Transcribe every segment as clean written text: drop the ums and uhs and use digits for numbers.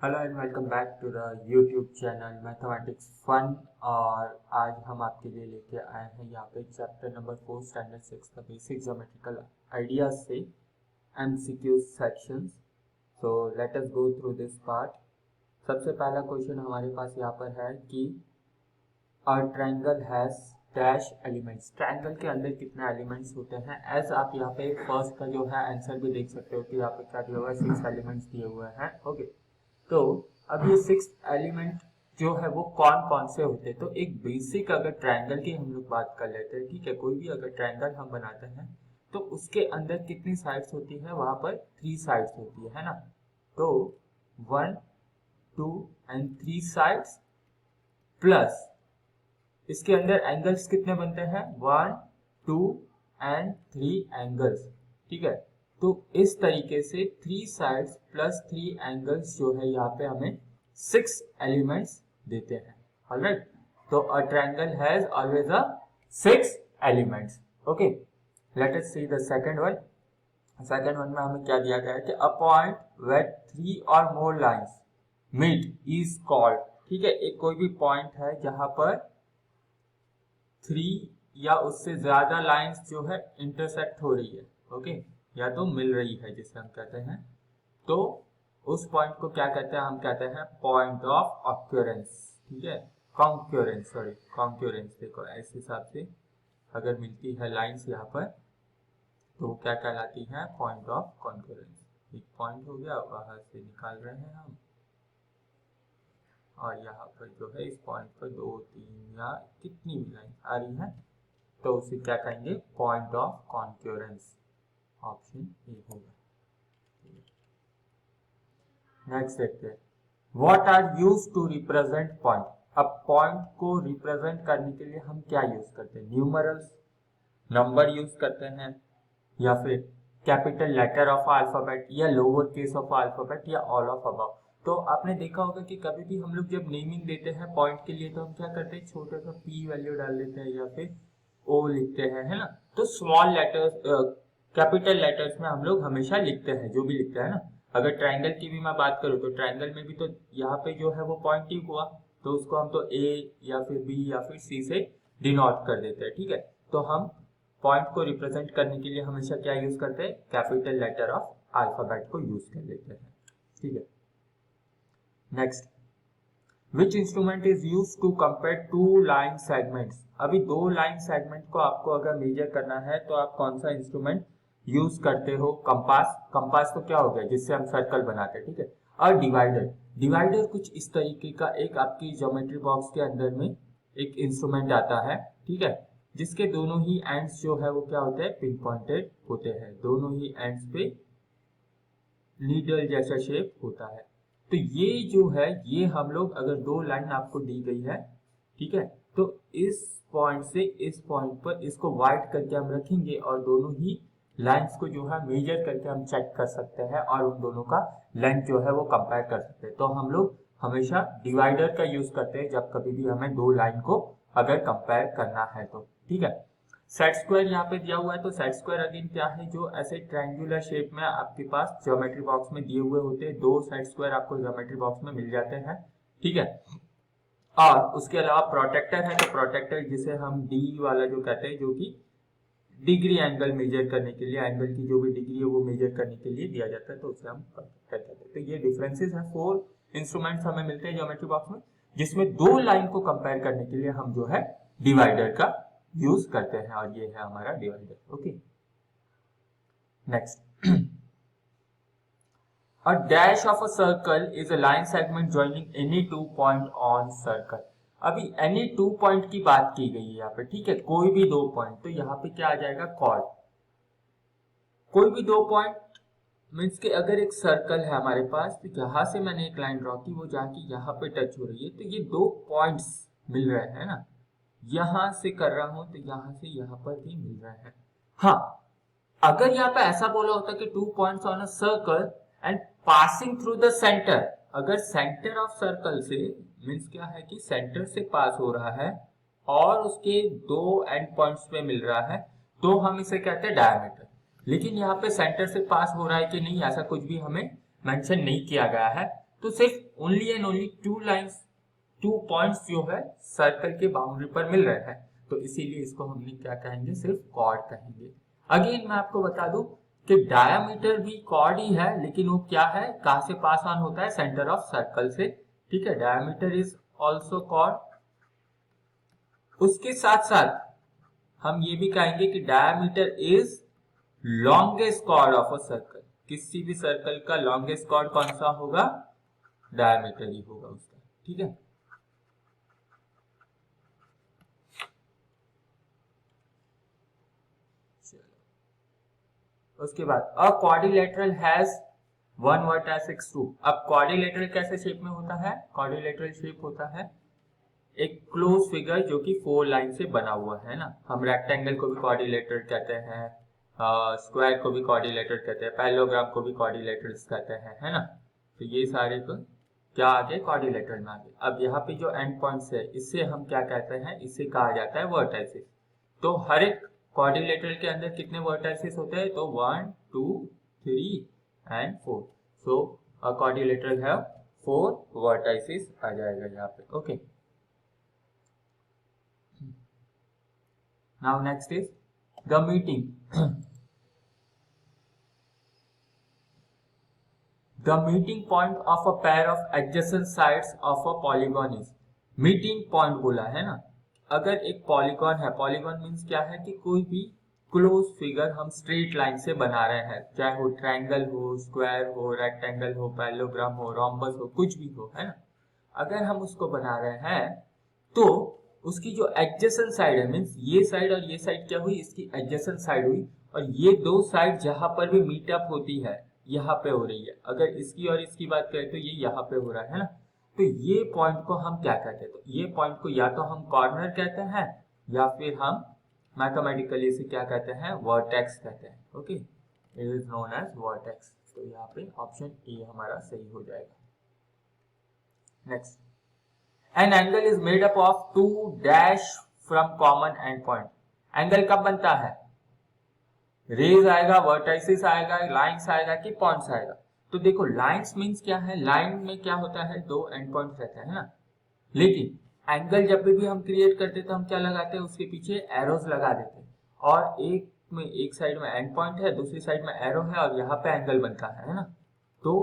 Hello and welcome back to the YouTube channel mathematics fun. और आज हम आपके लिए लेके आए हैं यहाँ पे चैप्टर नंबर 4 स्टैंडर्ड 6 का बेसिक ज्योमेट्रिकल आइडियाज से MCQ sections. So let us go through this part. सबसे पहला क्वेश्चन हमारे पास यहाँ पर है कि a triangle has dash elements. Triangle के अंदर कितने एलिमेंट्स होते हैं। एज आप यहाँ पे फर्स्ट का जो है आंसर भी देख सकते हो कि यहाँ पे क्या दिया हुआ है, 6 एलिमेंट्स दिए हुए हैं। ओके, तो अब ये 6 एलिमेंट जो है वो कौन कौन से होते हैं। तो एक बेसिक अगर ट्रायंगल की हम लोग बात कर लेते हैं, ठीक है। कोई भी अगर ट्रायंगल हम बनाते हैं तो उसके अंदर कितनी साइड्स होती है, वहां पर 3 साइड्स होती है ना। तो 1 2 एंड 3 साइड्स प्लस इसके अंदर एंगल्स कितने बनते हैं, 1 2 एंड 3 एंगल्स, ठीक है। तो इस तरीके से 3 साइड्स प्लस 3 एंगल्स जो है यहाँ पे हमें 6 एलिमेंट्स देते हैं। ऑलराइट, तो a triangle has always a 6 elements. Okay, let us see the second one. Second one में हमें क्या दिया गया है कि अ पॉइंट वेयर 3 और मोर लाइंस मीट इज कॉल्ड। ठीक है, एक कोई भी पॉइंट है जहां पर 3 या उससे ज्यादा लाइंस जो है इंटरसेक्ट हो रही है, ओके, या तो मिल रही है जिसे हम कहते हैं, तो उस पॉइंट को क्या कहते हैं, हम कहते हैं पॉइंट ऑफ ऑक्यूरेंस। ठीक है, कॉन्क्यूरेंस, सॉरी कॉन्क्यूरेंस। देखो इस हिसाब से अगर मिलती है लाइंस यहाँ पर तो क्या कहलाती है, पॉइंट ऑफ कॉन्क्यूरेंस। एक पॉइंट हो गया, बाहर से निकाल रहे हैं हम, और यहाँ पर जो है इस पॉइंट पर 2 3 या कितनी भी लाइन आ रही है तो उसे क्या कहेंगे, point of concurrence. Option A होगा। नेक्स्ट देखते हैं, what are used to represent point. अब पॉइंट को रिप्रेजेंट करने के लिए हम क्या यूज करते हैं, न्यूमरल्स, नंबर यूज करते हैं, या फिर कैपिटल लेटर ऑफ अल्फाबेट, या लोअर केस ऑफ अल्फाबेट, या ऑल ऑफ अबव। तो आपने देखा होगा कि कभी भी हम लोग जब नेमिंग देते हैं पॉइंट के लिए तो हम क्या करते हैं, छोटा सा p वैल्यू डाल देते हैं या फिर o लिखते हैं, है ना। तो स्मॉल लेटर्स, कैपिटल लेटर्स में हम लोग हमेशा लिखते हैं, जो भी लिखते हैं ना। अगर ट्राइंगल की भी मैं बात करूँ तो ट्राइंगल में भी तो यहाँ पे जो है वो पॉइंट ही हुआ, तो उसको हम तो a या फिर b या फिर c से डिनोट कर देते हैं, ठीक है। तो हम पॉइंट को रिप्रेजेंट करने के लिए हमेशा क्या यूज करते हैं, कैपिटल लेटर ऑफ अल्फाबेट को यूज कर लेते हैं, ठीक है। Next, which instrument is use to compare 2 line segments. अभी 2 लाइन सेगमेंट को आपको अगर मेजर करना है तो आप कौन सा इंस्ट्रूमेंट यूज करते हो, कंपास। कंपास तो क्या हो गया, जिससे हम सर्कल बनाते हैं, ठीक है। और डिवाइडर, डिवाइडर कुछ इस तरीके का एक आपकी ज्योमेट्री बॉक्स के अंदर में एक इंस्ट्रूमेंट आता है, ठीक है, जिसके दोनों ही एंड्स जो है वो क्या होते हैं, पिन पॉइंटेड होते हैं। दोनों ही एंड्स पे नीडल जैसा शेप होता है। तो ये जो है, ये हम लोग अगर 2 लाइन आपको दी गई है, ठीक है, तो इस पॉइंट से इस पॉइंट पर इसको वाइड करके हम रखेंगे और दोनों ही लाइंस को जो है मेजर करके हम चेक कर सकते हैं और उन दोनों का लेंथ जो है वो कंपेयर कर सकते हैं। तो हम लोग हमेशा डिवाइडर का यूज करते हैं जब कभी भी हमें 2 लाइन को अगर कंपेयर करना है तो, ठीक है। सेट स्क्वायर यहाँ पे दिया हुआ है, तो सेट स्क्वायर अगेन क्या है, जो ऐसे ट्रायंगुलर शेप में आपके पास ज्योमेट्री बॉक्स में दिए हुए होते हैं। 2 सेट स्क्वायर आपको ज्योमेट्री बॉक्स में मिल जाते हैं, ठीक है। और उसके अलावा प्रोटेक्टर है, तो प्रोटेक्टर जिसे हम डी वाला जो कहते हैं, जो कि डिग्री एंगल मेजर करने के लिए, एंगल की जो भी डिग्री है वो मेजर करने के लिए दिया जाता है, तो उसे हम प्रोटेक्टर कहते हैं। तो ये डिफरेंसेस है, 4 इंस्ट्रूमेंट्स हमें मिलते हैं ज्योमेट्री बॉक्स में, जिसमें 2 लाइन को कंपेयर करने के लिए हम जो है डिवाइडर का यूज करते हैं, और ये है हमारा divider. Okay, next, a dash of a circle is a line segment joining any 2 point on circle. अभी एनी 2 पॉइंट की बात की गई है यहाँ पे, ठीक है, कोई भी 2 पॉइंट, तो यहाँ पे क्या आ जाएगा, कॉर्ड। कोई भी 2 पॉइंट मीन्स के अगर एक सर्कल है हमारे पास, तो यहां से मैंने एक लाइन ड्रॉ की, वो जाके यहाँ पे टच हो रही है, तो ये 2 पॉइंट्स मिल रहे हैं ना। यहां से कर रहा हूं तो यहां से यहां पर भी मिल रहा है। हाँ, अगर यहाँ पे ऐसा बोला होता कि 2 points on a circle and passing through the centre, अगर सेंटर ऑफ सर्कल से मीन्स क्या है कि सेंटर से पास हो रहा है और उसके 2 एंड पॉइंट्स पे मिल रहा है, तो हम इसे कहते हैं डायमीटर। लेकिन यहाँ पे सेंटर से पास हो रहा है कि नहीं, ऐसा कुछ भी हमें मेंशन नहीं किया गया है, तो सिर्फ only and only 2 lines 2 points जो है सर्कल के बाउंड्री पर मिल रहे हैं, तो इसीलिए इसको हमने क्या कहेंगे, सिर्फ कॉर्ड कहेंगे। अगेन मैं आपको बता दूं कि डायमीटर भी कॉर्ड ही है, लेकिन वो क्या है, कहां से पास ऑन होता है, सेंटर ऑफ सर्कल से, ठीक है। Diameter is also chord. उसके साथ साथ हम ये भी कहेंगे कि diameter is longest chord of a circle. किसी भी सर्कल का लॉन्गेस्ट कॉर्ड कौन सा होगा, डायमीटर ही होगा उसका, ठीक है। उसके बाद अ quadrilateral has one vertex extrude. अब क्वाड्रिलेटरल कैसे शेप में होता है, क्वाड्रिलेटरल शेप होता है एक क्लोज फिगर जो कि 4 लाइन से बना हुआ है ना। हम रेक्टेंगल को भी क्वाड्रिलेटरल कहते हैं, स्क्वायर को भी क्वाड्रिलेटरल कहते हैं, पैरेललोग्राम को भी क्वाड्रिलेटरल्स कहते हैं, है ना। तो ये सारे को क्या आ गए, क्वाड्रिलेटरल में आ गए। अब यहाँ पे जो एंड पॉइंट्स है इससे हम क्या कहते हैं, इससे कहा जाता है वर्टाइसेस। तो हर एक क्वाड्रिलेटरल के अंदर कितने वर्टाइसेस होते हैं, तो 1 2 3 and 4। So a quadrilateral have 4 vertices आ जाएगा यहाँ पे, okay. Now next is the meeting. The meeting point of a pair of adjacent sides of a polygon is, meeting point बोला है ना। अगर एक पॉलीगॉन है, पॉलीगॉन मीन्स क्या है कि कोई भी क्लोज फिगर हम स्ट्रेट लाइन से बना रहे हैं, चाहे वो ट्रायंगल हो, स्क्वायर हो, रेक्टेंगल हो, पैरेललोग्राम हो, रोम्बस हो, कुछ भी हो, है ना। अगर हम उसको बना रहे हैं तो उसकी जो एडजेसेंट साइड है, मीन्स ये साइड और ये साइड क्या हुई, इसकी एडजेसेंट साइड हुई, और ये दो साइड जहां पर भी मीटअप होती है यहाँ पे हो रही है। अगर इसकी और इसकी बात करें तो ये यहाँ पे हो रहा है ना। तो ये पॉइंट को हम क्या कहते हैं, तो ये पॉइंट को या तो हम कॉर्नर कहते हैं या फिर हम मैथमेटिकली इसे क्या कहते हैं, वर्टेक्स कहते हैं, okay. It is known as vertex. तो यहाँ पे ऑप्शन ए हमारा सही हो जाएगा। Next, An angle is made up of 2 dash from common end point. Angle कब बनता है, रेज आएगा, वर्टाइसिस आएगा, लाइंस आएगा कि पॉइंट्स आएगा। तो देखो लाइंस मींस क्या है, लाइन में क्या होता है, 2 एंड पॉइंट्स रहते हैं ना। लेकिन एंगल जब भी हम क्रिएट करते हैं तो हम क्या लगाते हैं, उसके पीछे एरोस लगा देते हैं, और एक साइड में एंड पॉइंट है, दूसरी साइड में एरो है, और यहाँ पे एंगल बनता है ना। तो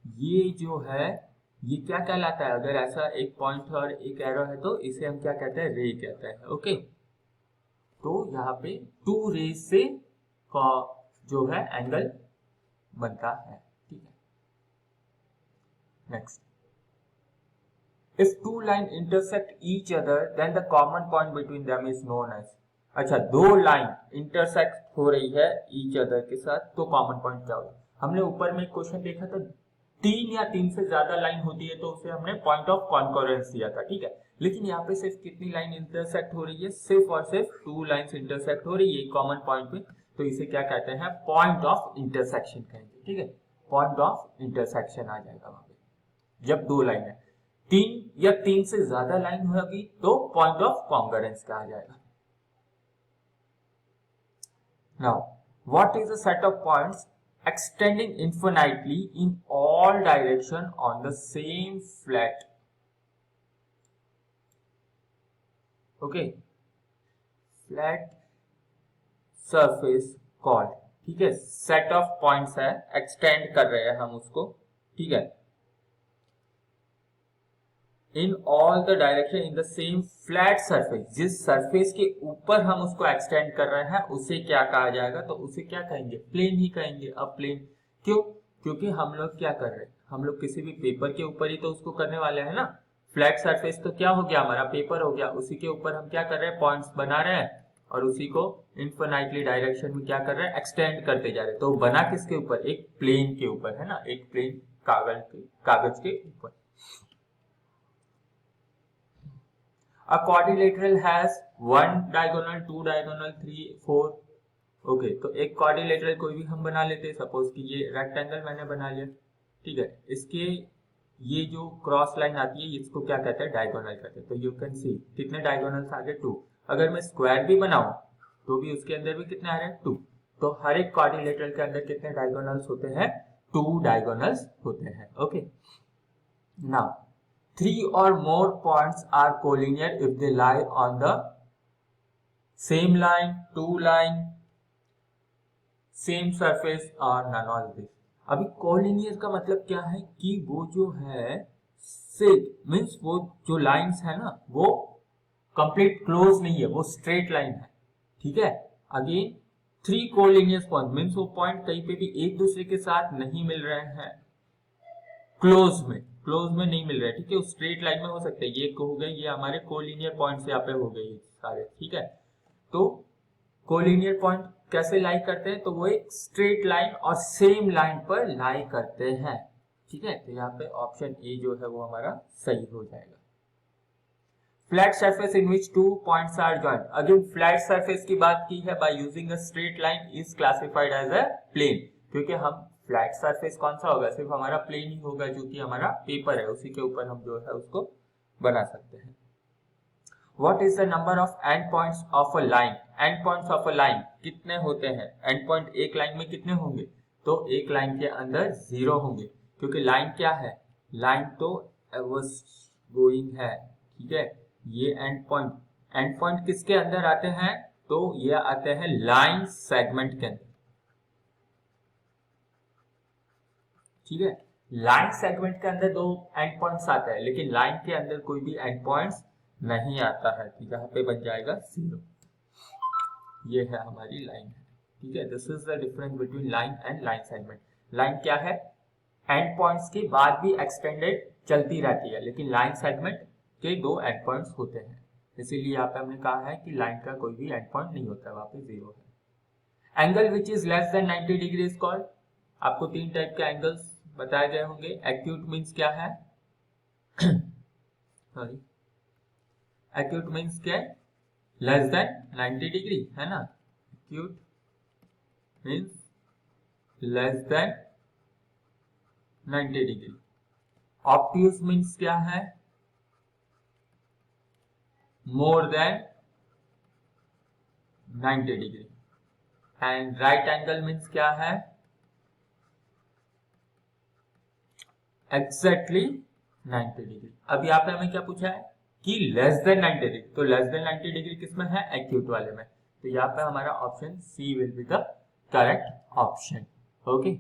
ये जो है ये क्या कहलाता है, अगर ऐसा एक पॉइंट और एक एरो है तो इसे हम क्या कहते हैं, रे कहते हैं, ओके। तो यहाँ पे 2 रेज से जो है एंगल बनता है, ठीक है। Next, if 2 line intersect each other then the common point between them is known as. अच्छा, 2 लाइन इंटरसेक्ट हो रही है ईच अदर के साथ, तो कॉमन पॉइंट क्या होगा। हमने ऊपर में एक क्वेश्चन देखा था, 3 या 3 से ज्यादा लाइन होती है तो उसे हमने पॉइंट ऑफ कॉन्करेंस दिया था, ठीक है। लेकिन यहाँ पे सिर्फ कितनी लाइन इंटरसेक्ट हो रही है, सिर्फ और सिर्फ 2 लाइंस इंटरसेक्ट हो रही है कॉमन पॉइंट पे, तो इसे क्या कहते हैं, पॉइंट ऑफ इंटरसेक्शन कहेंगे, ठीक है। पॉइंट ऑफ इंटरसेक्शन आ जाएगा वहां पे जब 2 लाइन है। 3 या 3 से ज्यादा लाइन होगी तो पॉइंट ऑफ कॉन्करेंस कहा जाएगा। Now what is a set of points extending infinitely in all direction on the same flat, okay, flat surface called, ठीक है। सेट ऑफ पॉइंट्स है, एक्सटेंड कर रहे हैं हम उसको, ठीक है, in all the direction in the same flat surface. जिस सरफेस के ऊपर हम उसको एक्सटेंड कर रहे हैं उसे क्या कहा जाएगा, तो उसे क्या कहेंगे, प्लेन ही कहेंगे। अब प्लेन क्यों, क्योंकि हम लोग क्या कर रहे हैं, हम लोग किसी भी पेपर के ऊपर ही तो उसको करने वाले हैं ना। फ्लैट सरफेस तो क्या हो गया, हमारा पेपर हो गया, उसी के ऊपर हम क्या कर रहे हैं, पॉइंट्स बना रहे हैं, और उसी को इनफिनाइटली डायरेक्शन में क्या कर रहे हैं, एक्सटेंड करते जा रहे हैं। तो बना किसके ऊपर, एक प्लेन के ऊपर, है ना, एक प्लेन कागज के ऊपर। A quadrilateral has 1 diagonal, 2 diagonal, 3, 4, okay. तो एक क्वाड्रिलेटरल कोई भी हम बना लेते हैं, सपोज कि ये रेक्टेंगल मैंने बना लिया, ठीक है। इसके ये जो क्रॉस लाइन आती है इसको क्या कहते हैं, डायगोनल कहते हैं। तो यू कैन सी कितने डायगोनल्स आ गए, 2। अगर मैं स्क्वायर भी बनाऊं तो भी उसके अंदर भी कितने आ रहे हैं, 2। तो हर एक क्वाड्रिलेटरल के अंदर कितने डायगोनल्स होते हैं, 2 डायगोनल्स होते हैं, okay. Now, 3 or more points are collinear if they lie on the same line, two line, same surface or none of this. अभी collinear का मतलब क्या है कि वो जो है से मीन्स वो जो लाइंस है ना वो कंप्लीट क्लोज नहीं है, वो स्ट्रेट लाइन है, ठीक है। अगेन 3 कोलिनियस पॉइंट मीन्स वो पॉइंट कहीं पे भी एक दूसरे के साथ नहीं मिल रहे हैं, क्लोज में नहीं मिल रहे, ठीक है। स्ट्रेट लाइन में हो सकते हैं, ये हो गए ये हमारे कोलिनियर पॉइंट्स यहाँ पे हो गए सारे, ठीक है। तो कोलिनियर पॉइंट कैसे लाई करते हैं, तो वो एक स्ट्रेट लाइन और सेम लाइन पर लाई करते हैं, ठीक है। तो यहाँ पे ऑप्शन ए जो है वो हमारा सही हो जाएगा। Flat surface in which 2 points are joint, again flat surface की बात की है, by using a straight line is classified as a plane, क्योंकि हम फ्लैट सरफेस कौन सा होगा, सिर्फ हमारा प्लेन ही होगा, जो कि हमारा पेपर है उसी के ऊपर हम जो है उसको बना सकते हैं। What is the number of end points of a line? End points of a line कितने होते हैं? End point एक लाइन में कितने होंगे? तो एक लाइन के अंदर 0 होंगे, क्योंकि लाइन क्या है, लाइन तो गोइंग है, ठीक है। ये एंड पॉइंट किसके अंदर आते हैं, तो ये आते हैं लाइन सेगमेंट के अंदर, ठीक है। लाइन सेगमेंट के अंदर 2 एंड पॉइंट्स आते हैं, लेकिन लाइन के अंदर कोई भी एंड पॉइंट्स नहीं आता है, तो यहाँ पे बन जाएगा 0। ये है हमारी लाइन है, ठीक है। This is the difference between line and line segment. Line क्या है, एंड पॉइंट्स के बाद भी एक्सटेंडेड चलती रहती है, लेकिन लाइन सेगमेंट के 2 एंड पॉइंट्स होते हैं, इसीलिए यहाँ पे हमने कहा है कि लाइन का कोई भी एंड पॉइंट नहीं होता है, वहां पे 0 है। Angle which is less than 90 degree is called, आपको 3 टाइप के एंगल्स बताए गए होंगे। एक्यूट मीन्स क्या है सॉरी, एक्यूट मीन्स क्या है, लेस देन 90 डिग्री, है ना। Acute means less than 90 degree. Obtuse means क्या है, more than 90 degree. And right angle means क्या है, एग्जैक्टली 90 डिग्री। अब यहाँ पे हमें क्या पूछा है कि लेस देन 90 डिग्री, तो लेस देन 90 डिग्री किसमें है, एक्यूट वाले में, तो यहाँ पे हमारा option C will be the correct option, okay.